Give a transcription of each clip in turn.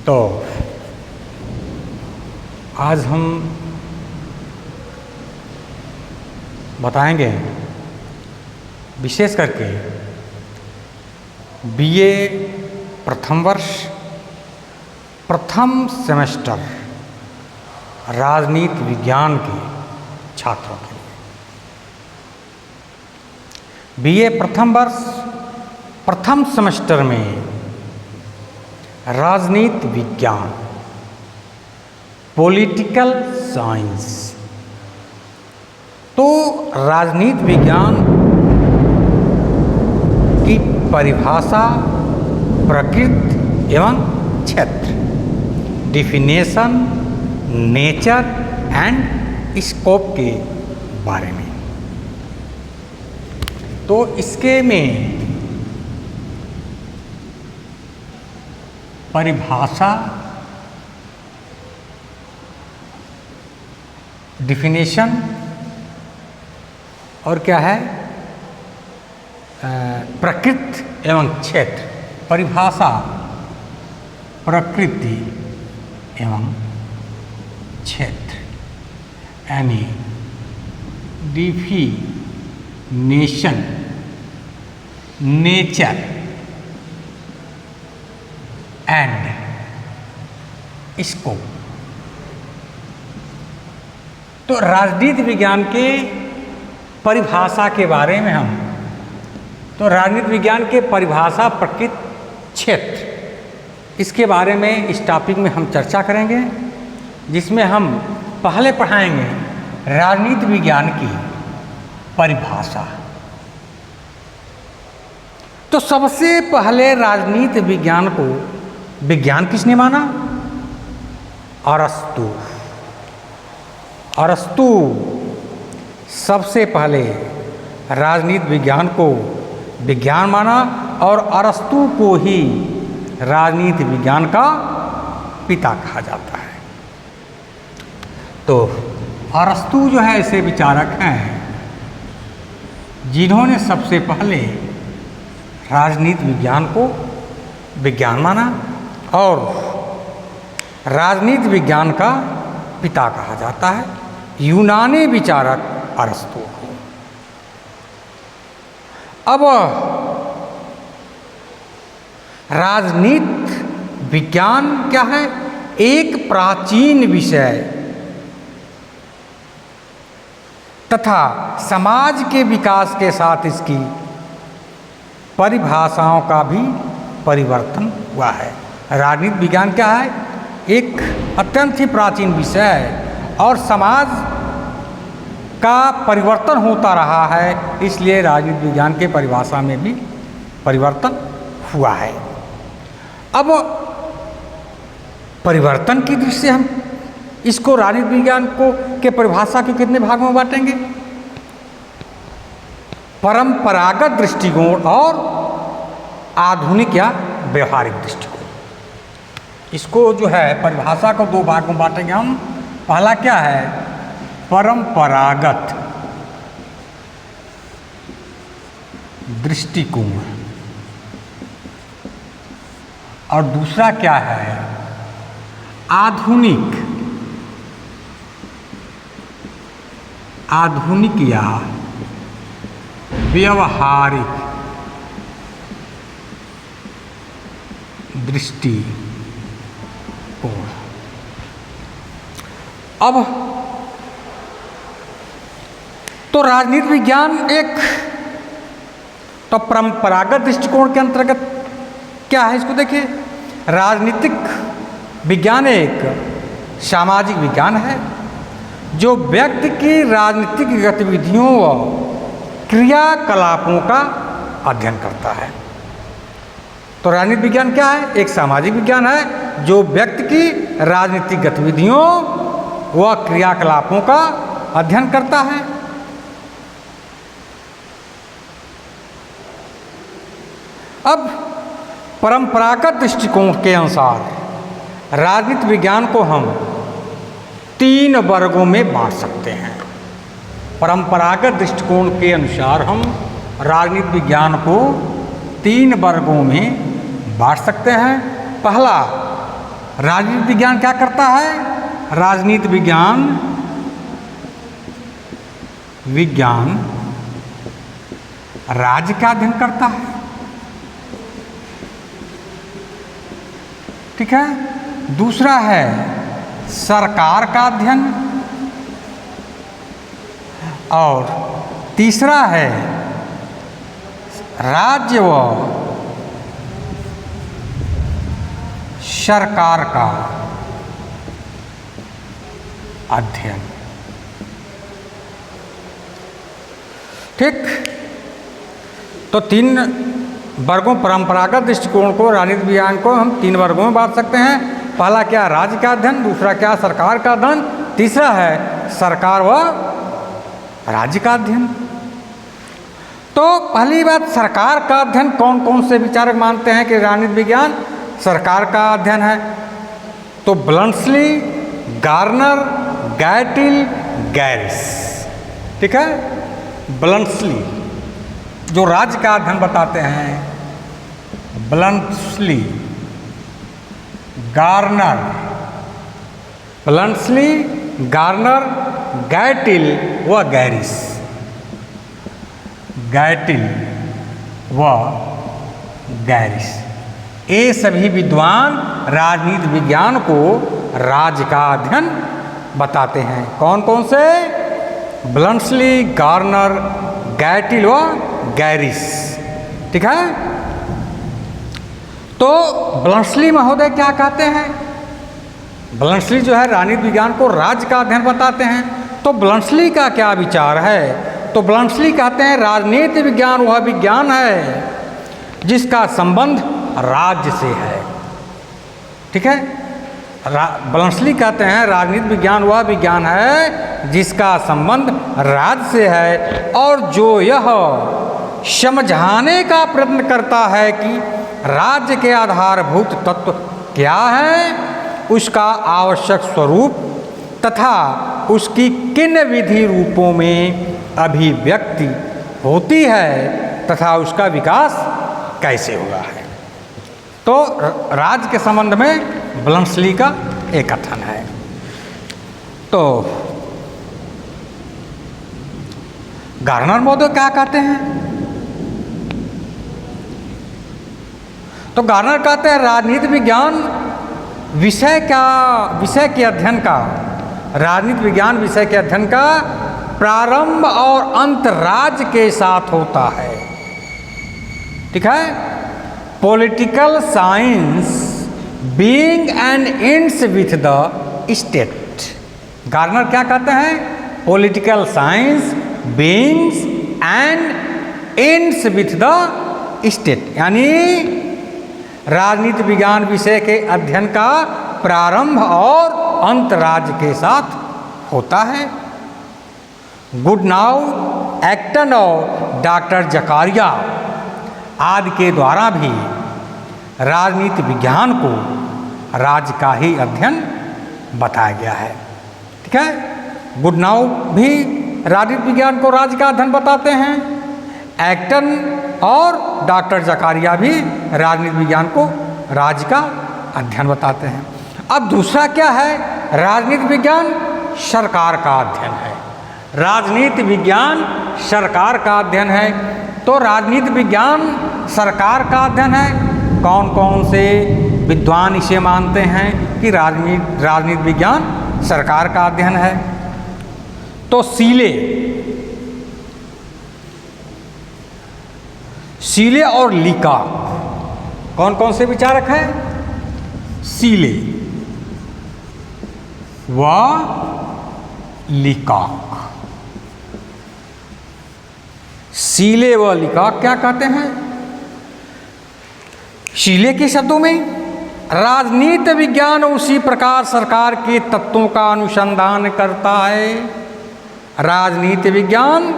तो आज हम बताएंगे विशेष करके बीए प्रथम वर्ष प्रथम सेमेस्टर राजनीति विज्ञान के छात्रों के लिए। बीए प्रथम वर्ष प्रथम सेमेस्टर में राजनीति विज्ञान पॉलिटिकल साइंस। तो राजनीति विज्ञान की परिभाषा, प्रकृति एवं क्षेत्र, डिफिनेशन, नेचर एंड स्कोप के बारे में। तो इसके में परिभाषा, डिफिनेशन और क्या है प्रकृति एवं क्षेत्र। परिभाषा, प्रकृति एवं क्षेत्र यानी डिफिनेशन, नेचर एंड स्कोप। तो राजनीति विज्ञान के परिभाषा के बारे में हम, तो राजनीति विज्ञान के परिभाषा, प्रकृति, क्षेत्र, इसके बारे में इस टॉपिक में हम चर्चा करेंगे, जिसमें हम पहले पढ़ाएंगे राजनीति विज्ञान की परिभाषा। तो सबसे पहले राजनीति विज्ञान को विज्ञान किसने माना? अरस्तु। अरस्तु सबसे पहले राजनीति विज्ञान को विज्ञान माना और अरस्तु को ही राजनीति विज्ञान का पिता कहा जाता है। तो अरस्तु जो है ऐसे विचारक हैं जिन्होंने सबसे पहले राजनीति विज्ञान को विज्ञान माना और राजनीति विज्ञान का पिता कहा जाता है यूनानी विचारक अरस्तु को। अब राजनीति विज्ञान क्या है? एक प्राचीन विषय तथा समाज के विकास के साथ इसकी परिभाषाओं का भी परिवर्तन हुआ है। राजनीति विज्ञान क्या है? एक अत्यंत ही प्राचीन विषय है और समाज का परिवर्तन होता रहा है, इसलिए राजनीति विज्ञान के परिभाषा में भी परिवर्तन हुआ है। अब परिवर्तन की दृष्टि से हम इसको राजनीति विज्ञान को के परिभाषा के कितने भागों में बांटेंगे? परंपरागत दृष्टिकोण और आधुनिक या व्यवहारिक दृष्टिकोण। इसको जो है परिभाषा को दो भागों में बांटेंगे हम। पहला क्या है? परंपरागत दृष्टिकोण और दूसरा क्या है? आधुनिक या व्यवहारिक दृष्टिकोण। अब तो राजनीति विज्ञान एक तो परंपरागत दृष्टिकोण के अंतर्गत क्या है? इसको देखिए, राजनीतिक विज्ञान एक सामाजिक विज्ञान है जो व्यक्ति की राजनीतिक गतिविधियों व क्रियाकलापों का अध्ययन करता है। तो राजनीति विज्ञान क्या है? एक सामाजिक विज्ञान है जो व्यक्ति की राजनीतिक गतिविधियों व क्रियाकलापों का अध्ययन करता है। अब परंपरागत दृष्टिकोण के अनुसार राजनीति विज्ञान को हम 3 वर्गों में बांट सकते हैं। परंपरागत दृष्टिकोण के अनुसार हम राजनीति विज्ञान को 3 वर्गों में बांट सकते हैं। पहला राजनीति विज्ञान क्या करता है? राजनीति विज्ञान राज्य का अध्ययन करता है। ठीक है। दूसरा है सरकार का अध्ययन, और तीसरा है राज्य व सरकार का अध्ययन। ठीक। तो 3 वर्गों, परंपरागत दृष्टिकोण को, राजनीति विज्ञान को हम 3 वर्गों में बांट सकते हैं। पहला क्या? राज्य का अध्ययन। दूसरा क्या? सरकार का अध्ययन। तीसरा है सरकार व राज्य का अध्ययन। तो पहली बात, सरकार का अध्ययन कौन कौन से विचारक मानते हैं कि राजनीति विज्ञान सरकार का अध्ययन है? तो ब्लंट्सली, गार्नर, गैटिल, गैरिस। ठीक है। ब्लंट्सली जो राज्य का अध्ययन बताते हैं, ब्लंट्सली, गार्नर, ब्लंट्सली, गार्नर, गैटिल व गैरिस। गैटिल व गैरिस, ये सभी विद्वान राजनीति विज्ञान को राज्य का अध्ययन बताते हैं। कौन कौन से? ब्लंट्सली, गार्नर, गैटिल व गैरिस। ठीक है। तो ब्लंट्सली महोदय क्या कहते हैं? ब्लंट्सली जो है राजनीति विज्ञान को राज्य का अध्ययन बताते हैं। तो ब्लंट्सली का क्या विचार है? तो ब्लंट्सली कहते हैं राजनीति विज्ञान वह विज्ञान है जिसका संबंध राज्य से है। ठीक है। ब्लंट्सली कहते हैं राजनीति विज्ञान वह विज्ञान है जिसका संबंध राज्य से है, और जो यह समझाने का प्रयत्न करता है कि राज्य के आधारभूत तत्व क्या है, उसका आवश्यक स्वरूप तथा उसकी किन विधि रूपों में अभिव्यक्ति होती है तथा उसका विकास कैसे हुआ है। तो राज्य के संबंध में ब्लंट्सली का एक कथन है। तो गार्नर महोदय क्या कहते हैं? तो गार्नर कहते हैं राजनीति विज्ञान विषय के अध्ययन का, राजनीति विज्ञान विषय के अध्ययन का प्रारंभ और अंत राज्य के साथ होता है। ठीक है। Political science being and ends with the state. Garner क्या कहते हैं? Political science beings and ends with the state, यानी राजनीति विज्ञान विषय के अध्ययन का प्रारंभ और अंत राज्य के साथ होता है। गुडनाउ, एक्टन और डॉक्टर जकारिया आदि के द्वारा भी राजनीति विज्ञान को राज्य का ही अध्ययन बताया गया है। ठीक है। गुडनाउ भी राजनीति विज्ञान को राज्य का अध्ययन बताते हैं। एक्टन और डॉक्टर जकारिया भी राजनीति विज्ञान को राज्य का अध्ययन बताते हैं। अब दूसरा क्या है? राजनीति विज्ञान सरकार का अध्ययन है। राजनीति विज्ञान सरकार का अध्ययन है। तो राजनीति विज्ञान सरकार का अध्ययन है। कौन कौन से विद्वान इसे मानते हैं कि राजनीति विज्ञान सरकार का अध्ययन है? तो सीले और लीकाक कौन कौन से विचारक हैं? सीले व लीकाक। सीले व लीकाक क्या कहते हैं? सीले के शब्दों में राजनीति विज्ञान उसी प्रकार सरकार के तत्वों का अनुसंधान करता है। राजनीति विज्ञान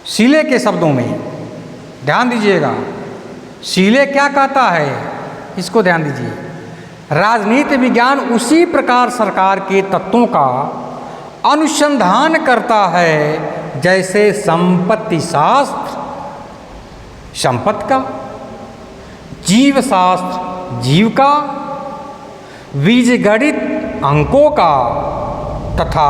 सीले के शब्दों में ध्यान दीजिएगा, सीले क्या कहता है इसको ध्यान दीजिए। राजनीति विज्ञान उसी प्रकार सरकार के तत्वों का अनुसंधान करता है जैसे संपत्ति शास्त्र संपत्ति का, जीव शास्त्र जीव का बीजगणित अंकों का तथा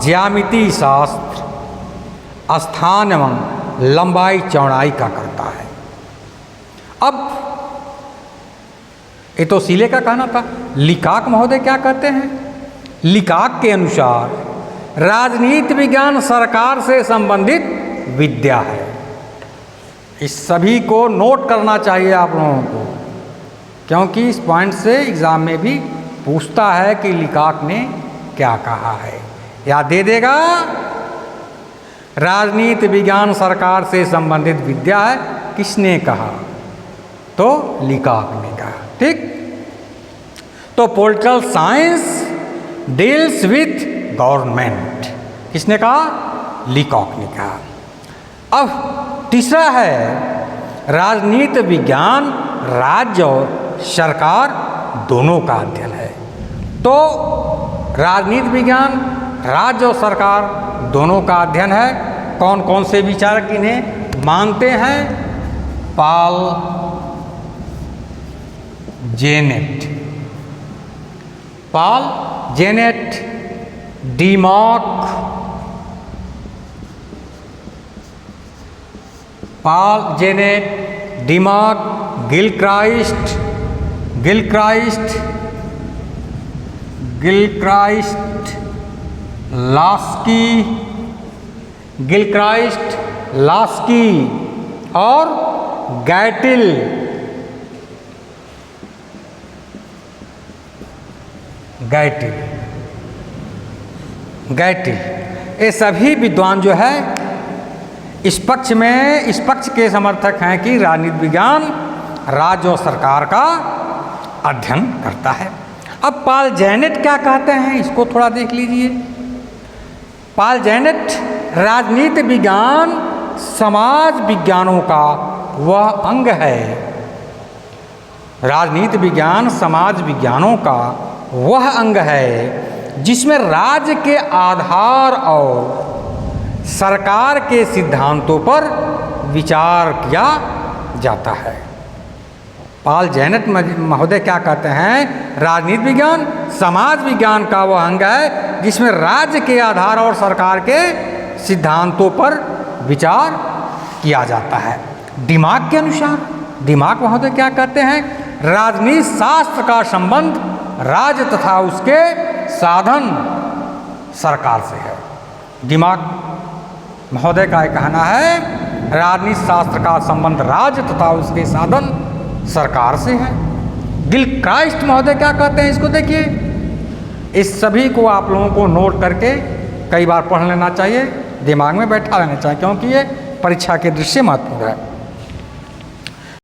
ज्यामिति शास्त्र स्थान एवं लंबाई चौड़ाई का करता है। अब ये तो सीले का कहना था। लिकाक महोदय क्या कहते हैं? लिकाक के अनुसार राजनीति विज्ञान सरकार से संबंधित विद्या है। इस सभी को नोट करना चाहिए आप लोगों को, क्योंकि इस पॉइंट से एग्जाम में भी पूछता है कि लिकाक ने क्या कहा है। या दे देगा राजनीति विज्ञान सरकार से संबंधित विद्या है, किसने कहा? तो लिकाक ने कहा। ठीक, तो political science deals with government, किसने कहा? लिकाक ने कहा। अब तीसरा है राजनीति विज्ञान राज्य और सरकार दोनों का अध्ययन है। तो राजनीति विज्ञान राज्य और सरकार दोनों का अध्ययन है। कौन कौन से विचारक इन्हें मानते हैं? Paul Janet, Paul Janet, Demark, Paul Janet, Demark, Gilchrist, Laski और गैटिल। ये सभी विद्वान जो है इस पक्ष के समर्थक हैं कि राजनीति विज्ञान राज्य और सरकार का अध्ययन करता है। अब पॉल जेनेट क्या कहते हैं, इसको थोड़ा देख लीजिए। पॉल जेनेट राजनीति विज्ञान समाज विज्ञानों का वह अंग है। राजनीति विज्ञान समाज विज्ञानों का वह अंग है जिसमें राज्य के आधार और सरकार के सिद्धांतों पर विचार किया जाता है। पॉल जेनेट महोदय क्या कहते हैं? राजनीति विज्ञान समाज विज्ञान का वह अंग है जिसमें राज्य के आधार और सरकार के सिद्धांतों पर विचार किया जाता है। दिमाग के अनुसार दिमाग महोदय क्या कहते हैं? राजनीति शास्त्र का संबंध राज्य तथा उसके साधन सरकार से है। दिमाग महोदय का कहना है राजनीति शास्त्र का संबंध राज्य तथा उसके साधन सरकार से है। गिलक्राइस्ट महोदय क्या कहते हैं, इसको देखिए। इस सभी को आप लोगों को नोट करके कई बार पढ़ लेना चाहिए, दिमाग में बैठा लेना चाहिए, क्योंकि ये परीक्षा के दृष्टि से महत्वपूर्ण है।